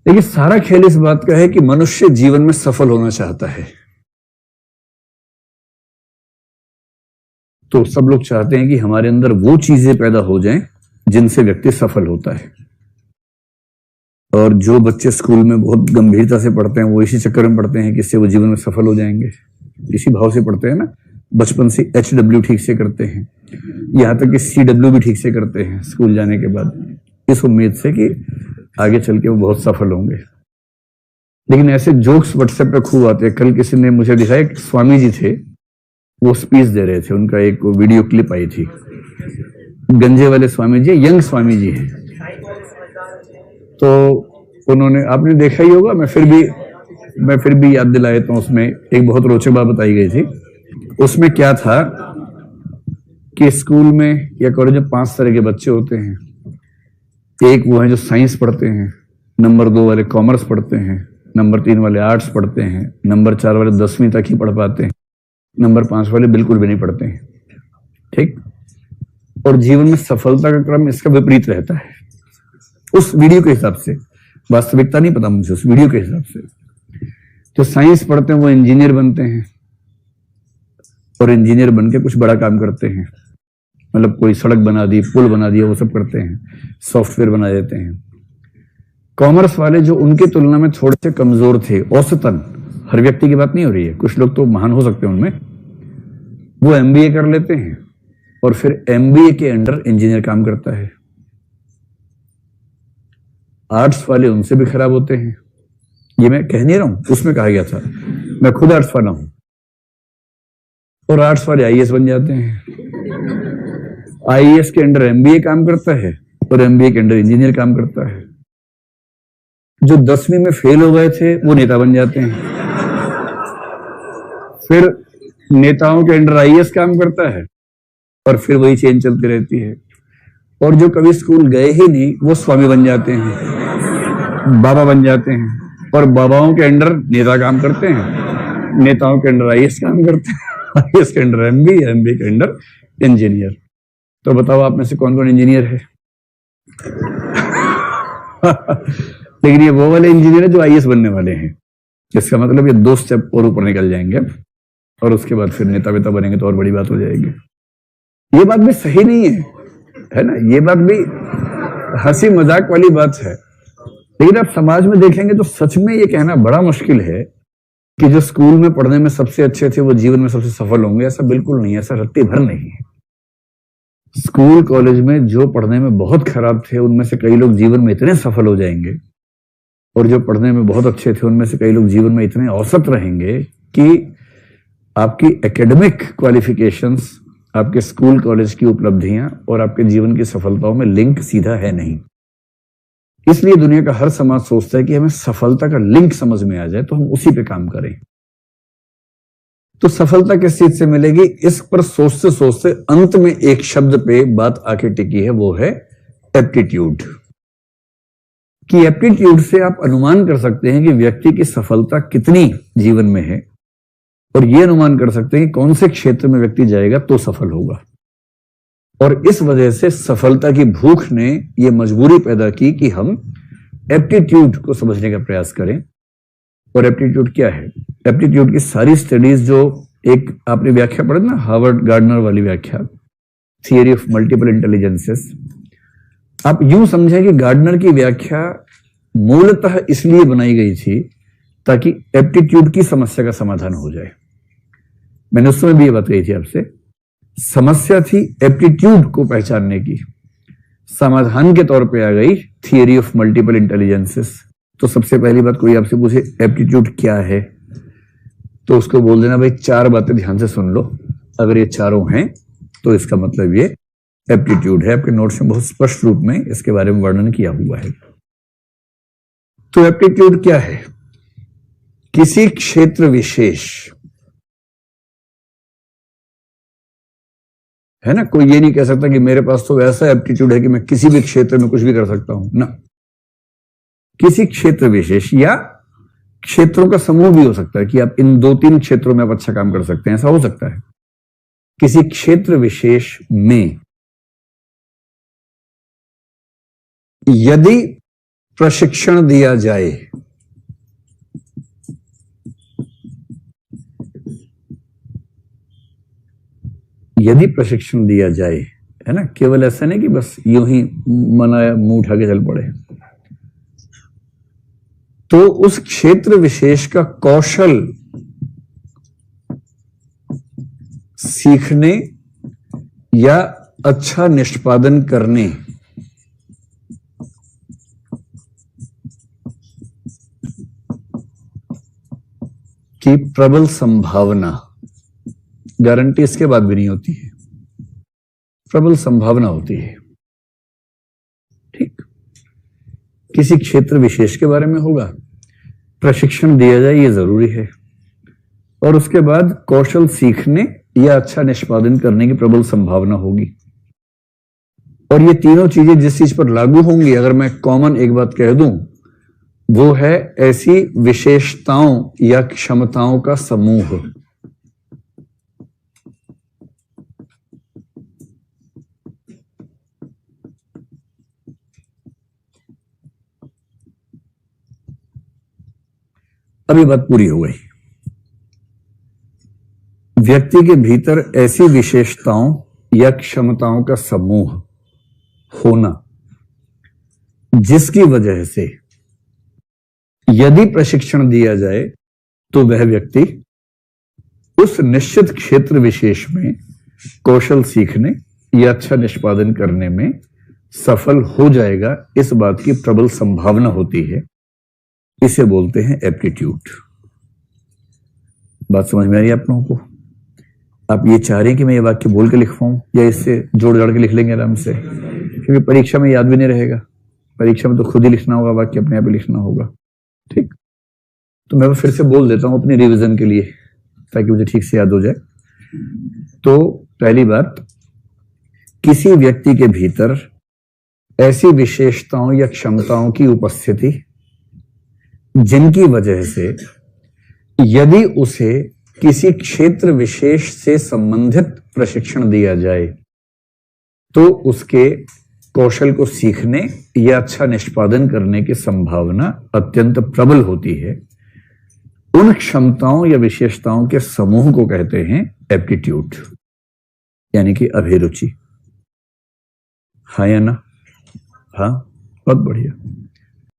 देखिए, सारा खेल इस बात का है कि मनुष्य जीवन में सफल होना चाहता है। तो सब लोग चाहते हैं कि हमारे अंदर वो चीजें पैदा हो जाएं जिनसे व्यक्ति सफल होता है। और जो बच्चे स्कूल में बहुत गंभीरता से पढ़ते हैं वो इसी चक्कर में पढ़ते हैं कि इससे वो जीवन में सफल हो जाएंगे, इसी भाव से पढ़ते हैं ना। बचपन से HW ठीक से करते हैं, यहां तक कि CW भी ठीक से करते हैं स्कूल जाने के बाद, इस उम्मीद से कि आगे चल के वो बहुत सफल होंगे। लेकिन ऐसे जोक्स व्हाट्सएप पे खूब आते हैं। कल किसी ने मुझे दिखाया, एक स्वामी जी थे, वो स्पीच दे रहे थे, उनका एक वीडियो क्लिप आई थी। गंजे वाले स्वामी जी, यंग स्वामी जी हैं। तो उन्होंने, आपने देखा ही होगा, मैं फिर भी याद दिला देता हूं। उसमें एक बहुत रोचक बात बताई गई थी। उसमें क्या था कि स्कूल में या कॉलेज में 5 तरह के बच्चे होते हैं। एक वो है जो साइंस पढ़ते हैं, नंबर 2 वाले कॉमर्स पढ़ते हैं, नंबर 3 वाले आर्ट्स पढ़ते हैं, नंबर 4 वाले 10वीं तक ही पढ़ पाते हैं, नंबर 5 वाले बिल्कुल भी नहीं पढ़ते हैं। ठीक। और जीवन में सफलता का क्रम इसका विपरीत रहता है उस वीडियो के हिसाब से। वास्तविकता नहीं पता मुझे, उस वीडियो के हिसाब से। जो साइंस पढ़ते हैं वो इंजीनियर बनते हैं, और इंजीनियर बनके कुछ बड़ा काम करते हैं, मतलब कोई सड़क बना दी, पुल बना दिया, वो सब करते हैं, सॉफ्टवेयर बना देते हैं। कॉमर्स वाले जो उनकी तुलना में थोड़े से कमजोर थे औसतन, हर व्यक्ति की बात नहीं हो रही है, कुछ लोग तो महान हो सकते हैं उनमें, वो MBA कर लेते हैं और फिर MBA के अंडर इंजीनियर काम करता है। आर्ट्स वाले उनसे भी खराब होते हैं। ये मैं कह नहीं रहा हूं, उसमें कहा गया था, मैं खुद आर्ट्स वाला हूं। और आर्ट्स वाले IAS बन जाते हैं। IAS के अंडर MBA काम करता है और MBA के अंडर इंजीनियर काम करता है। जो 10वीं में फेल हो गए थे वो नेता बन जाते हैं। फिर नेताओं के अंडर IAS काम करता है और फिर वही चेन चलती रहती है। और जो कभी स्कूल गए ही नहीं वो स्वामी बन जाते हैं, बाबा बन जाते हैं, और बाबाओं के अंडर नेता काम करते हैं, नेताओं के अंडर IAS काम करते हैं, IAS के अंडर MBA के अंडर इंजीनियर। तो बताओ आप में से कौन कौन इंजीनियर है? लेकिन ये वो वाले इंजीनियर है जो IAS बनने वाले हैं। इसका मतलब ये 2 स्टेप और ऊपर निकल जाएंगे और उसके बाद फिर नेता वेता बनेंगे तो और बड़ी बात हो जाएगी। ये बात भी सही नहीं है ना, ये बात भी हंसी मजाक वाली बात है। लेकिन आप समाज में देखेंगे तो सच में ये कहना बड़ा मुश्किल है कि जो स्कूल में पढ़ने में सबसे अच्छे थे वो जीवन में सबसे सफल होंगे। ऐसा बिल्कुल नहीं है, ऐसा रत्ती भर नहीं है। स्कूल कॉलेज में जो पढ़ने में बहुत खराब थे उनमें से कई लोग जीवन में इतने सफल हो जाएंगे, और जो पढ़ने में बहुत अच्छे थे उनमें से कई लोग जीवन में इतने औसत रहेंगे कि आपकी एकेडमिक क्वालिफिकेशंस, आपके स्कूल कॉलेज की उपलब्धियां और आपके जीवन की सफलताओं में लिंक सीधा है नहीं। इसलिए दुनिया का हर समाज सोचता है कि हमें सफलता का लिंक समझ में आ जाए तो हम उसी पे काम करें। तो सफलता किस चीज से मिलेगी, इस पर सोचते सोचते अंत में एक शब्द पे बात आके टिकी है, वो है एप्टीट्यूड। कि एप्टीट्यूड से आप अनुमान कर सकते हैं कि व्यक्ति की सफलता कितनी जीवन में है, और यह अनुमान कर सकते हैं कि कौन से क्षेत्र में व्यक्ति जाएगा तो सफल होगा। और इस वजह से सफलता की भूख ने यह मजबूरी पैदा की कि हम एप्टीट्यूड को समझने का प्रयास करें। और एप्टीट्यूड क्या है? एप्टीट्यूड की सारी स्टडीज, जो एक आपने व्याख्या पढ़ी ना, हार्वर्ड गार्डनर वाली व्याख्या, थियरी ऑफ मल्टीपल इंटेलिजेंसेस, आप यूं समझें कि गार्डनर की व्याख्या मूलतः इसलिए बनाई गई थी ताकि एप्टीट्यूड की समस्या का समाधान हो जाए। मैंने उस समय भी ये बात कही थी आपसे, समस्या थी एप्टीट्यूड को पहचानने की, समाधान के तौर पे आ गई थियरी ऑफ मल्टीपल इंटेलिजेंसेस। तो सबसे पहली बात, कोई आपसे पूछे एप्टीट्यूड क्या है, तो उसको बोल देना भाई 4 बातें ध्यान से सुन लो, अगर ये चारों हैं तो इसका मतलब ये एप्टीट्यूड है। आपके नोट्स में बहुत स्पष्ट रूप में इसके बारे में वर्णन किया हुआ है। तो एप्टीट्यूड क्या है? किसी क्षेत्र विशेष, है ना, कोई ये नहीं कह सकता कि मेरे पास तो वैसा एप्टीट्यूड है कि मैं किसी भी क्षेत्र में कुछ भी कर सकता हूं ना। किसी क्षेत्र विशेष या क्षेत्रों का समूह भी हो सकता है कि आप इन 2-3 क्षेत्रों में आप अच्छा काम कर सकते हैं, ऐसा हो सकता है। किसी क्षेत्र विशेष में यदि प्रशिक्षण दिया जाए, यदि प्रशिक्षण दिया जाए, है ना, केवल ऐसा नहीं कि बस यूं ही मनाया मुंह उठा के चल पड़े, तो उस क्षेत्र विशेष का कौशल सीखने या अच्छा निष्पादन करने की प्रबल संभावना, गारंटी इसके बाद भी नहीं होती है, प्रबल संभावना होती है। ठीक, किसी क्षेत्र विशेष के बारे में होगा, प्रशिक्षण दिया जाए ये जरूरी है, और उसके बाद कौशल सीखने या अच्छा निष्पादन करने की प्रबल संभावना होगी। और ये तीनों चीजें जिस चीज पर लागू होंगी, अगर मैं कॉमन एक बात कह दूं, वो है ऐसी विशेषताओं या क्षमताओं का समूह। अभी बात पूरी हो गई। व्यक्ति के भीतर ऐसी विशेषताओं या क्षमताओं का समूह होना जिसकी वजह से यदि प्रशिक्षण दिया जाए तो वह व्यक्ति उस निश्चित क्षेत्र विशेष में कौशल सीखने या अच्छा निष्पादन करने में सफल हो जाएगा, इस बात की प्रबल संभावना होती है। इसे बोलते हैं एप्टीट्यूड। बात समझ में आ रही है आप लोगों को? आप ये चाह रहे हैं कि मैं ये वाक्य बोल के लिखवाऊं या इससे जोड़ जाड़ के लिख लेंगे आराम से? क्योंकि परीक्षा में याद भी नहीं रहेगा, परीक्षा में तो खुद ही लिखना होगा, वाक्य अपने आप ही लिखना होगा। ठीक, तो मैं फिर से बोल देता हूं अपने रिवीजन के लिए ताकि मुझे ठीक से याद हो जाए। तो पहली बात, किसी व्यक्ति के भीतर ऐसी विशेषताओं या क्षमताओं की उपस्थिति जिनकी वजह से यदि उसे किसी क्षेत्र विशेष से संबंधित प्रशिक्षण दिया जाए तो उसके कौशल को सीखने या अच्छा निष्पादन करने की संभावना अत्यंत प्रबल होती है। उन क्षमताओं या विशेषताओं के समूह को कहते हैं एप्टीट्यूड, यानी कि अभिरुचि। हाँ या ना? हाँ, बहुत बढ़िया।